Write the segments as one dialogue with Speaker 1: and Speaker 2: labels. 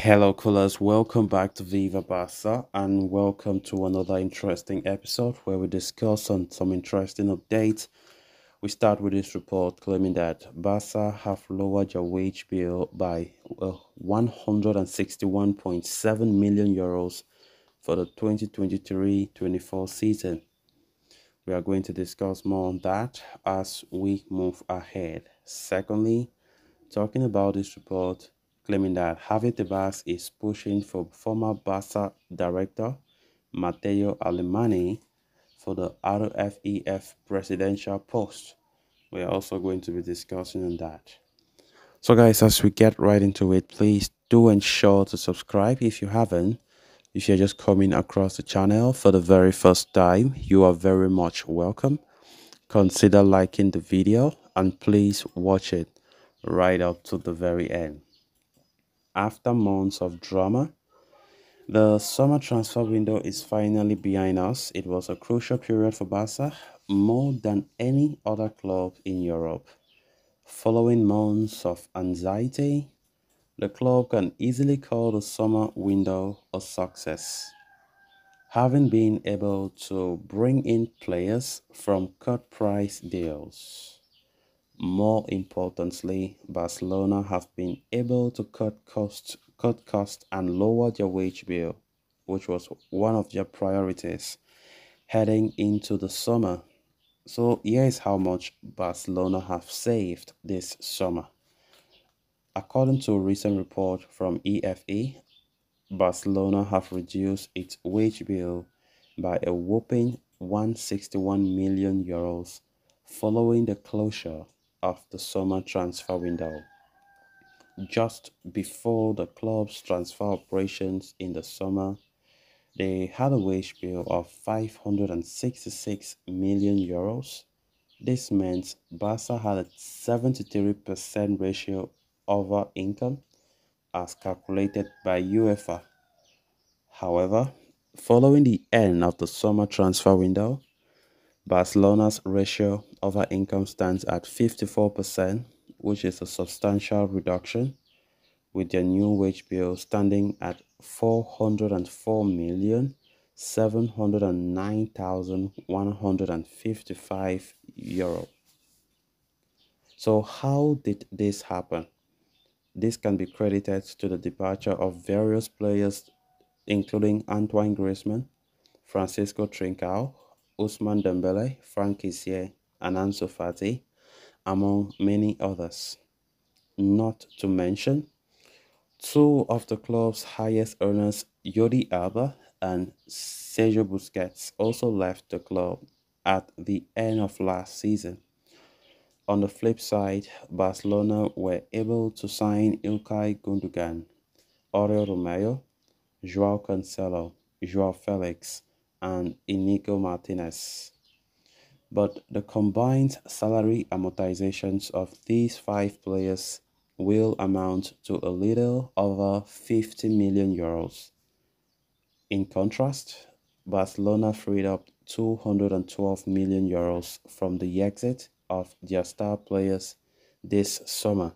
Speaker 1: Hello, callers. Welcome back to Viva Barca and welcome to another interesting episode where we discuss on some interesting updates. We start with this report claiming that Barca have lowered their wage bill by 161.7 million euros for the 2023-24 season. We are going to discuss more on that as we move ahead. Secondly, talking about this report claiming that Javier Tebas is pushing for former Barca director Mateo Alemany for the RFEF presidential post. We are also going to be discussing on that. So guys, as we get right into it, please do ensure to subscribe if you haven't. If you're just coming across the channel for the very first time, you are very much welcome. Consider liking the video and please watch it right up to the very end. After months of drama, the summer transfer window is finally behind us. It was a crucial period for Barca, more than any other club in Europe. Following months of anxiety, the club can easily call the summer window a success, having been able to bring in players from cut price deals. More importantly, Barcelona have been able to cut costs and lower their wage bill, which was one of their priorities heading into the summer. So here's how much Barcelona have saved this summer. According to a recent report from EFE, Barcelona have reduced its wage bill by a whopping 161 million euros following the closure of the summer transfer window. Just before the club's transfer operations in the summer, they had a wage bill of 566 million euros. This meant Barca had a 73% ratio over income as calculated by UEFA. However, following the end of the summer transfer window, Barcelona's ratio over income stands at 54%, which is a substantial reduction, with their new wage bill standing at 404,709,155 euro. So how did this happen? This can be credited to the departure of various players including Antoine Griezmann, Francisco Trincao, Ousmane Dembele, Franck Kessié, and Ansu Fati, among many others. Not to mention, two of the club's highest earners, Jordi Alba and Sergio Busquets, also left the club at the end of last season. On the flip side, Barcelona were able to sign Ilkay Gundogan, Oriol Romeo, Joao Cancelo, Joao Felix, and Inigo Martinez. But the combined salary amortizations of these five players will amount to a little over 50 million euros. In contrast, Barcelona freed up 212 million euros from the exit of their star players this summer.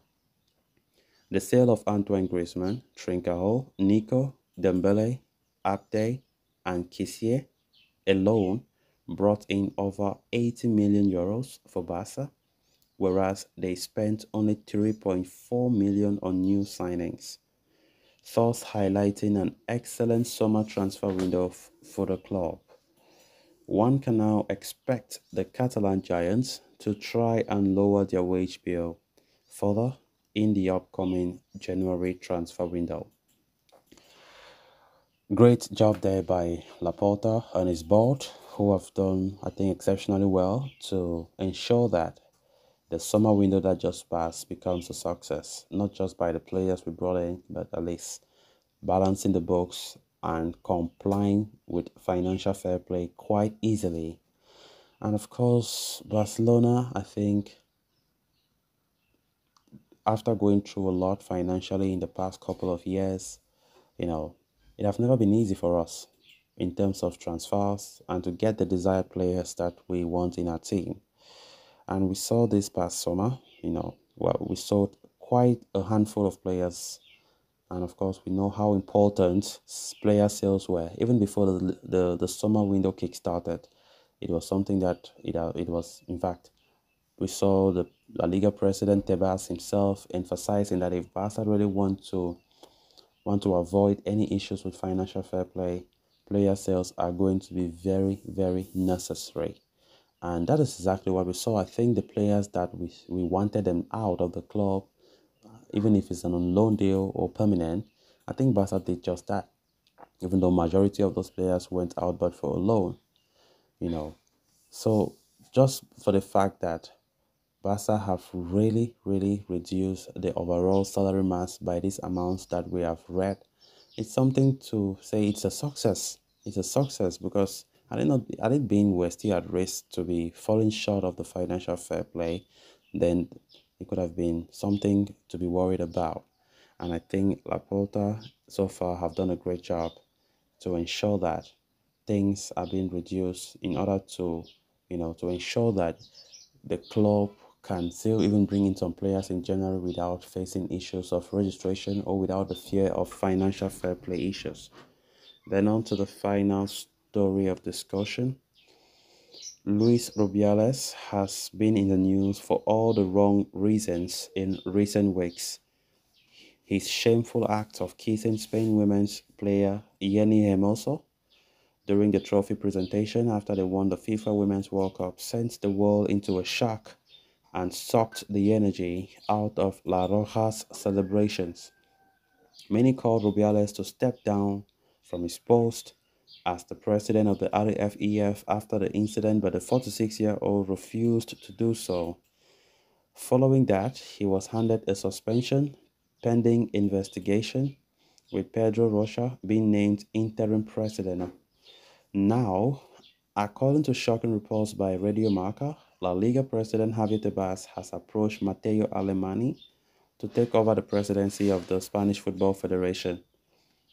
Speaker 1: The sale of Antoine Griezmann, Trincao, Nico, Dembele, Abde, and Kessié alone brought in over 80 million euros for Barca, whereas they spent only 3.4 million on new signings, thus highlighting an excellent summer transfer window for the club. One can now expect the Catalan Giants to try and lower their wage bill further in the upcoming January transfer window. Great job there by Laporta and his board, who have done, I think, exceptionally well to ensure that the summer window that just passed becomes a success, not just by the players we brought in, but at least balancing the books and complying with financial fair play quite easily. And of course, Barcelona, I think, after going through a lot financially in the past couple of years, you know, it have never been easy for us in terms of transfers and to get the desired players that we want in our team. And we saw this past summer, well, we sold quite a handful of players And of course, we know how important player sales were even before the summer window kick-started. It was something that it was, in fact, we saw the La Liga president Tebas himself emphasizing that if Barca really want to avoid any issues with financial fair play, player sales are going to be very, very necessary. And that is exactly what we saw. I think the players that we wanted them out of the club, even if it's an on loan deal or permanent, I think Barca did just that. Even though majority of those players went out but for a loan, you know. So just for the fact that Barca have really, really reduced the overall salary mass by these amounts that we have read, it's something to say it's a success. It's a success because had it been we're still at risk to be falling short of the financial fair play, then it could have been something to be worried about. And I think Laporta so far have done a great job to ensure that things are being reduced in order to, to ensure that the club can still even bring in some players in January without facing issues of registration or without the fear of financial fair play issues. Then on to the final story of discussion. Luis Rubiales has been in the news for all the wrong reasons in recent weeks. His shameful act of kissing Spain women's player Jenny Hermoso during the trophy presentation after they won the FIFA Women's World Cup sent the world into a shock and sucked the energy out of La Roja's celebrations. Many called Rubiales to step down from his post as the president of the RFEF after the incident, but the 46-year-old refused to do so. Following that, he was handed a suspension pending investigation, with Pedro Rocha being named interim president. Now, according to shocking reports by Radio Marca, La Liga president Javier Tebas has approached Mateo Alemany to take over the presidency of the Spanish Football Federation.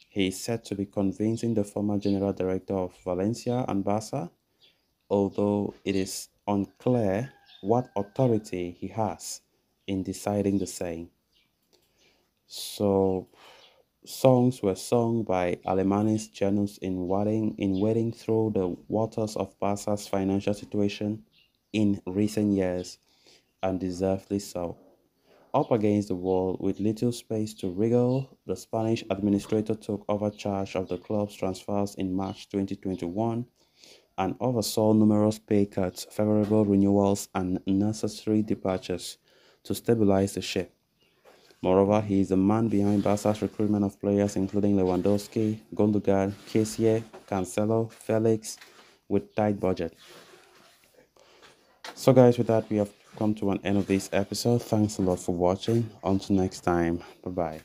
Speaker 1: He is said to be convincing the former general director of Valencia and Barca, although it is unclear what authority he has in deciding the same. So, songs were sung by Alemany's Janus in wading through the waters of Barca's financial situation in recent years, and deservedly so. Up against the wall with little space to wriggle, the Spanish administrator took over charge of the club's transfers in March 2021 and oversaw numerous pay cuts, favorable renewals, and necessary departures to stabilize the ship. Moreover, he is the man behind Barca's recruitment of players including Lewandowski, Gundogan, Kessie, Cancelo, Felix, with tight budget. So guys, with that, we have come to an end of this episode. Thanks a lot for watching. Until next time, bye-bye.